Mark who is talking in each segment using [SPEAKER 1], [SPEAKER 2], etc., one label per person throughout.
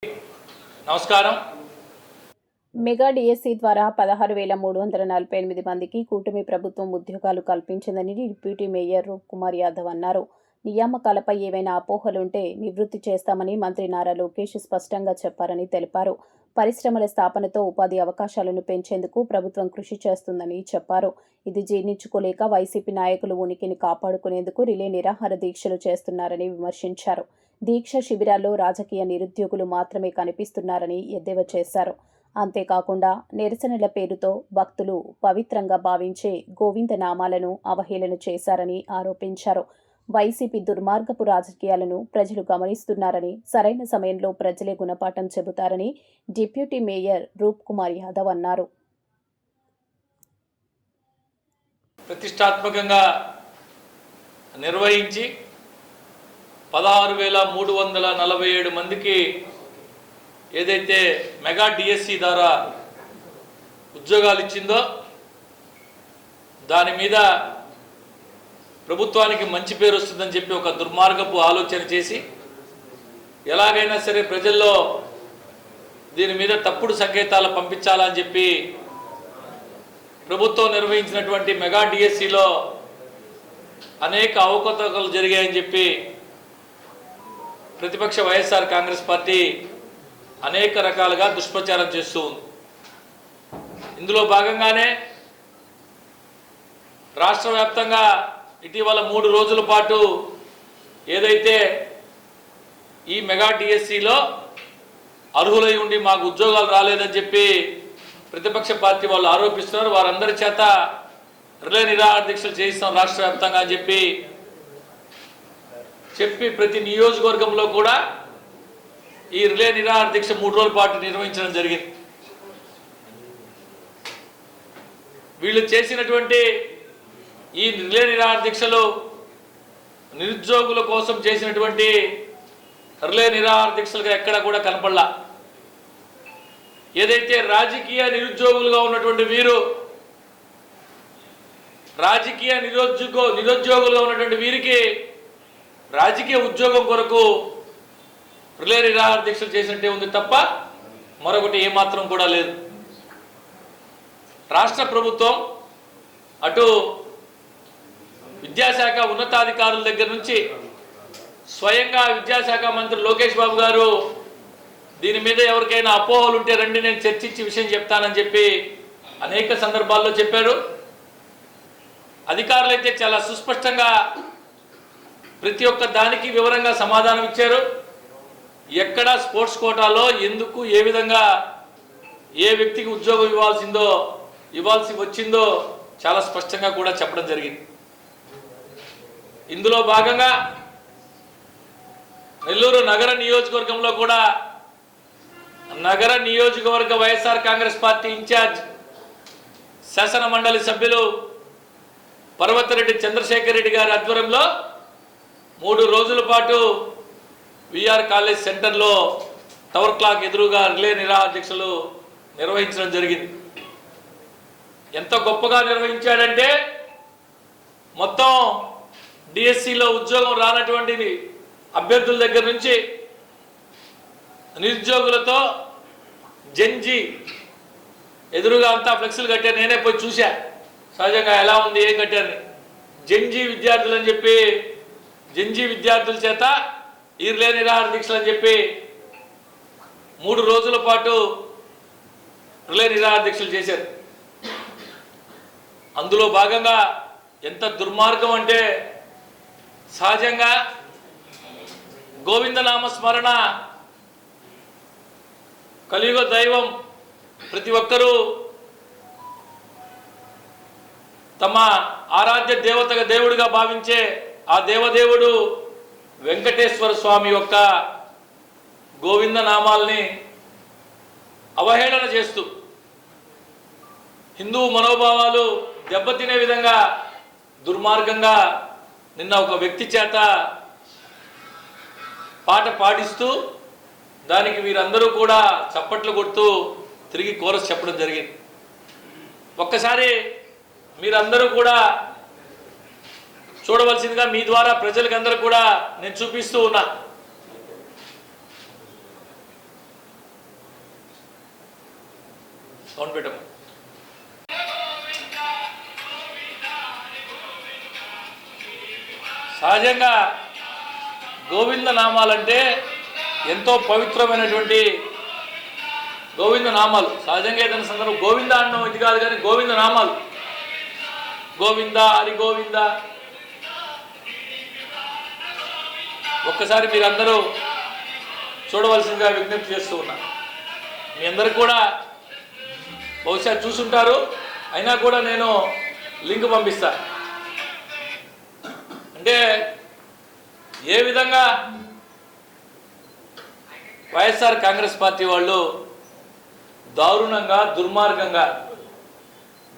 [SPEAKER 1] నమస్కారం.
[SPEAKER 2] Mega DSC ద్వారా 16,348 మందికి కూటమి ప్రభుత్వం ఉద్యోగాలు కల్పించిందని డిప్యూటీ మేయర్ రూప్ కుమార్ యాదవ్ అన్నారు. నియామకాలపై ఏవైనా అపోహలుంటే నివృత్తి చేస్తామని మంత్రి నారా లోకేష్ స్పష్టంగా చెప్పారని తెలిపారు. పరిశ్రమల స్థాపనతో ఉపాధి అవకాశాలను పెంచేందుకు ప్రభుత్వం కృషి చేస్తుందని చెప్పారు. ఇది జీర్ణించుకోలేక వైసీపీ నాయకులు ఉనికిని కాపాడుకునేందుకు రిలే నిరాహార దీక్షలు చేస్తున్నారని విమర్శించారు. దీక్ష శిబిరాల్లో రాజకీయ నిరుద్యోగులు మాత్రమే కనిపిస్తున్నారని ఎద్దేవా చేశారు. అంతేకాకుండా నిరసనల పేరుతో భక్తులు పవిత్రంగా భావించే గోవింద నామాలను అవహేళన చేశారని ఆరోపించారు. వైసీపీ దుర్మార్గపు రాజకీయాలను ప్రజలు గమనిస్తున్నారని, సరైన సమయంలో ప్రజలే గుణపాఠం చెబుతారని డిప్యూటీ మేయర్ రూప్ కుమార్ యాదవ్ అన్నారు.
[SPEAKER 1] ప్రతిష్టాత్మకంగా నిర్వహించి 16,347 మందికి ఏదైతే మెగా డిఎస్సి ద్వారా ఉద్యోగాలు ఇచ్చిందో దాని మీద ప్రభుత్వానికి మంచి పేరు వస్తుందని చెప్పి ఒక దుర్మార్గపు ఆలోచన చేసి ఎలాగైనా సరే ప్రజల్లో దీని మీద తప్పుడు సంకేతాలు పంపించాలని చెప్పి ప్రభుత్వం నిర్వహించినటువంటి మెగా డిఎస్సిలో అనేక అవకతవకలు జరిగాయని చెప్పి ప్రతిపక్ష వైఎస్ఆర్ కాంగ్రెస్ పార్టీ అనేక రకాలుగా దుష్ప్రచారం చేస్తూ ఉంది. ఇందులో భాగంగానే రాష్ట్ర వ్యాప్తంగా ఇటీవల 3 రోజుల పాటు ఏదైతే ఈ మెగా డిఎస్సిలో అర్హులై ఉండి మాకు ఉద్యోగాలు రాలేదని చెప్పి ప్రతిపక్ష పార్టీ వాళ్ళు ఆరోపిస్తున్నారు. వారందరి చేత రిలే నిరాహార దీక్షలు చేయిస్తాం రాష్ట్ర వ్యాప్తంగా అని చెప్పి ప్రతి నియోజకవర్గంలో కూడా ఈ రిలే నిరాహార దీక్ష 3 రోజుల పాటు నిర్వహించడం జరిగింది. వీళ్ళు చేసినటువంటి ఈ రిలే నిరాహార దీక్షలు నిరుద్యోగుల కోసం చేసినటువంటి రిలే నిరాహార దీక్షలుగా ఎక్కడ కూడా కనపడలా. ఏదైతే రాజకీయ నిరుద్యోగులుగా ఉన్నటువంటి వీరు రాజకీయ నిరుద్యోగులుగా ఉన్నటువంటి వీరికి రాజకీయ ఉద్యోగం కొరకు రిలే నిరాహార దీక్షలు చేసినట్టే ఉంది తప్ప మరొకటి ఏమాత్రం కూడా లేదు. రాష్ట్ర ప్రభుత్వం అటు విద్యాశాఖ ఉన్నతాధికారుల దగ్గర నుంచి స్వయంగా విద్యాశాఖ మంత్రి లోకేష్ బాబు గారు దీని మీద ఎవరికైనా అపోహలు ఉంటే రండి నేను చర్చించి విషయం చెప్తానని చెప్పి అనేక సందర్భాల్లో చెప్పారు. అధికారులు అయితే చాలా సుస్పష్టంగా ప్రతి ఒక్క దానికి వివరంగా సమాధానం ఇచ్చారు. ఎక్కడ స్పోర్ట్స్ కోటాలో ఎందుకు ఏ విధంగా ఏ వ్యక్తికి ఉద్యోగం ఇవ్వాల్సి వచ్చిందో చాలా స్పష్టంగా కూడా చెప్పడం జరిగింది. ఇందులో భాగంగా నెల్లూరు నగర నియోజకవర్గంలో కూడా నగర నియోజకవర్గ వైఎస్ఆర్ కాంగ్రెస్ పార్టీ ఇన్ఛార్జ్ శాసన మండలి సభ్యులు పర్వతరెడ్డి చంద్రశేఖర్ రెడ్డి గారి ఆధ్వర్యంలో 3 రోజుల పాటు విఆర్ కాలేజ్ సెంటర్లో టవర్ క్లాక్ ఎదురుగా రిలే నిరాహార దీక్షలు నిర్వహించడం జరిగింది. ఎంత గొప్పగా నిర్వహించాడంటే మొత్తం డిఎస్సిలో ఉద్యోగం రానటువంటి అభ్యర్థుల దగ్గర నుంచి నిరుద్యోగులతో జంజీ ఎదురుగా అంతా ఫ్లెక్సీలు కట్టారు. నేనే పోయి చూశా సహజంగా ఎలా ఉంది ఏం కట్టారని. జంజీ విద్యార్థులు అని చెప్పి జంజీ విద్యార్థుల చేత ఈ రిలే నిరాహార దీక్షలు అని చెప్పి 3 రోజుల పాటు రిలే నిరాహార దీక్షలు చేశారు. అందులో భాగంగా ఎంత దుర్మార్గం అంటే సహజంగా గోవిందనామ స్మరణ కలియుగ దైవం ప్రతి ఒక్కరూ తమ ఆరాధ్య దేవుడిగా భావించే ఆ దేవదేవుడు వెంకటేశ్వర స్వామి యొక్క గోవింద నామాల్ని అవహేళన చేస్తూ హిందూ మనోభావాలు దెబ్బతినే విధంగా దుర్మార్గంగా నిన్న ఒక వ్యక్తి చేత పాట పాడిస్తూ దానికి వీరందరూ కూడా చప్పట్లు కొడుతూ తిరిగి కోరస్ చెప్పడం జరిగింది. ఒక్కసారి మీరందరూ కూడా చూడవలసిందిగా మీ ద్వారా ప్రజలకందరూ కూడా నేను చూపిస్తూ ఉన్నా. సౌండ్ పెట్టమ్మా. సహజంగా గోవింద నామాలంటే ఎంతో పవిత్రమైనటువంటి గోవింద నామాలు. సహజంగా ఏదైనా సందర్భం గోవింద అన్నం ఇది కాదు, కానీ గోవింద నామాలు గోవింద, హరి గోవింద. ఒక్కసారి మీరందరూ చూడవలసిందిగా విజ్ఞప్తి చేస్తూ ఉన్నా. మీ అందరికి కూడా బహుశా చూసుంటారు, అయినా కూడా నేను లింక్ పంపిస్తా. అంటే ఏ విధంగా వైఎస్ఆర్ కాంగ్రెస్ పార్టీ వాళ్ళు దారుణంగా దుర్మార్గంగా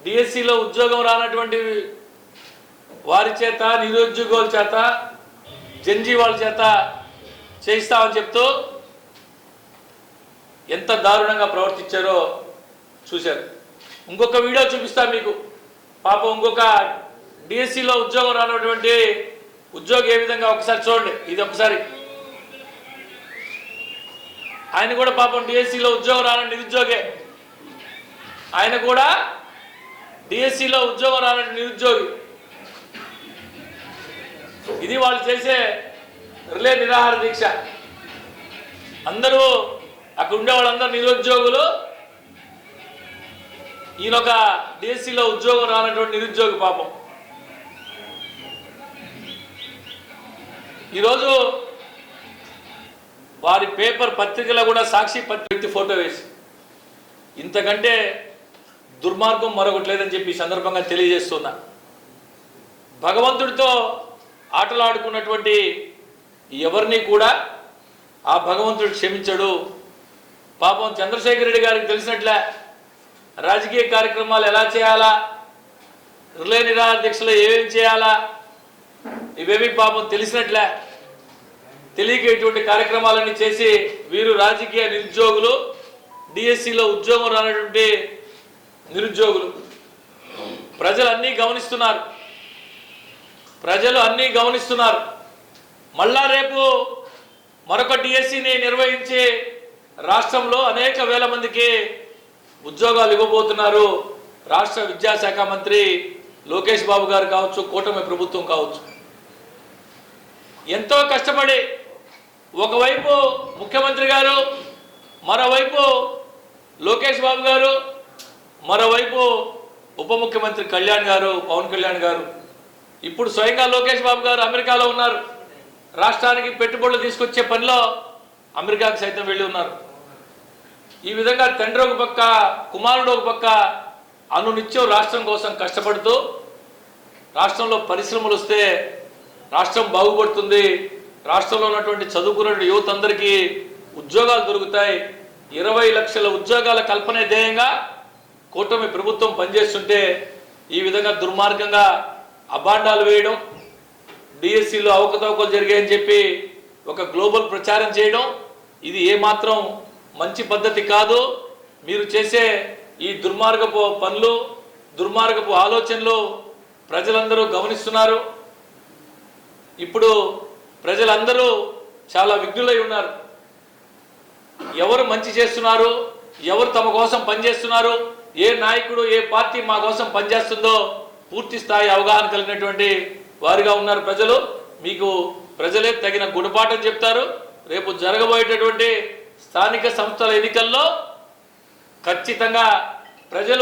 [SPEAKER 1] డిఎస్సిలో ఉద్యోగం రానటువంటి వారి చేత, నిరుద్యోగుల చేత, జంజీ వాళ్ళ చేత చేయిస్తామని చెప్తూ ఎంత దారుణంగా ప్రవర్తించారో చూశారు. ఇంకొక వీడియో చూపిస్తా మీకు. పాపం ఇంకొక డిఎస్సిలో ఉద్యోగం రానటువంటి ఉద్యోగి ఏ విధంగా ఒకసారి చూడండి. ఇది ఒకసారి ఆయన కూడా పాపం డిఎస్సిలో ఉద్యోగం రాని నిరుద్యోగే. ఆయన కూడా డిఎస్సిలో ఉద్యోగం రాని నిరుద్యోగి. ఇది వాళ్ళు చేసే రిలే నిరాహార దీక్ష. అందరూ అక్కడ ఉండే వాళ్ళందరూ నిరుద్యోగులు. ఈయనొక డిఎస్సిలో ఉద్యోగం రానటువంటి నిరుద్యోగి పాపం. ఈరోజు వారి పేపర్ పత్రికలో కూడా సాక్షి వ్యక్తి ఫోటో వేసి ఇంతకంటే దుర్మార్గం మరొకటి లేదని చెప్పి ఈ సందర్భంగా తెలియజేస్తున్నా. భగవంతుడితో ఆటలాడుకున్నటువంటి ఎవరిని కూడా ఆ భగవంతుడు క్షమించడు. పాపం చంద్రశేఖర్ రెడ్డి గారికి తెలిసినట్లే రాజకీయ కార్యక్రమాలు ఎలా చేయాలా, రిలే నిరాహార దీక్షలో ఏమేం చేయాలా, ఇవేమి పాపం తెలిసినట్లే. తెలియక ఇటువంటి కార్యక్రమాలన్నీ చేసి వీరు రాజకీయ నిరుద్యోగులు, డిఎస్సిలో ఉద్యోగం రానటువంటి నిరుద్యోగులు. ప్రజలు అన్నీ గమనిస్తున్నారు. మళ్ళా రేపు మరొక డిఎస్సిని నిర్వహించి రాష్ట్రంలో అనేక వేల మందికి ఉద్యోగాలు ఇవ్వబోతున్నారు. రాష్ట్ర విద్యాశాఖ మంత్రి లోకేష్ బాబు గారు కావచ్చు, కూటమి ప్రభుత్వం కావచ్చు. ఎంతో కష్టపడి ఒకవైపు ముఖ్యమంత్రి గారు, మరోవైపు లోకేష్ బాబు గారు, మరోవైపు ఉప ముఖ్యమంత్రి కళ్యాణ్ గారు, పవన్ కళ్యాణ్ గారు. ఇప్పుడు స్వయంగా లోకేష్ బాబు గారు అమెరికాలో ఉన్నారు. రాష్ట్రానికి పెట్టుబడులు తీసుకొచ్చే పనిలో అమెరికాకు సైతం వెళ్ళి ఉన్నారు. ఈ విధంగా తండ్రి ఒక పక్క, కుమారుడు ఒక పక్క అనునిత్యం రాష్ట్రం కోసం కష్టపడుతూ రాష్ట్రంలో పరిశ్రమలు వస్తే రాష్ట్రం బాగుపడుతుంది, రాష్ట్రంలో ఉన్నటువంటి చదువుకున్న యువత అందరికీ ఉద్యోగాలు దొరుకుతాయి, 20 లక్షల ఉద్యోగాల కల్పనే ధ్యేయంగా కూటమి ప్రభుత్వం పనిచేస్తుంటే ఈ విధంగా దుర్మార్గంగా అబాండాలు వేయడం, డిఎస్సిలో అవకతవకలు జరిగాయని చెప్పి ఒక గ్లోబల్ ప్రచారం చేయడం, ఇది ఏమాత్రం మంచి పద్ధతి కాదు. మీరు చేసే ఈ దుర్మార్గపు పనులు, దుర్మార్గపు ఆలోచనలు ప్రజలందరూ గమనిస్తున్నారు. ఇప్పుడు ప్రజలందరూ చాలా విఘ్నులై ఉన్నారు. ఎవరు మంచి చేస్తున్నారు, ఎవరు తమ కోసం పనిచేస్తున్నారు, ఏ నాయకుడు, ఏ పార్టీ మా కోసం పనిచేస్తుందో పూర్తి స్థాయి అవగాహన కలిగినటువంటి వారిగా ఉన్నారు ప్రజలు. మీకు ప్రజలే తగిన గుణపాఠం చెప్తారు. రేపు జరగబోయేటటువంటి స్థానిక సంస్థల ఎన్నికల్లో ఖచ్చితంగా ప్రజలు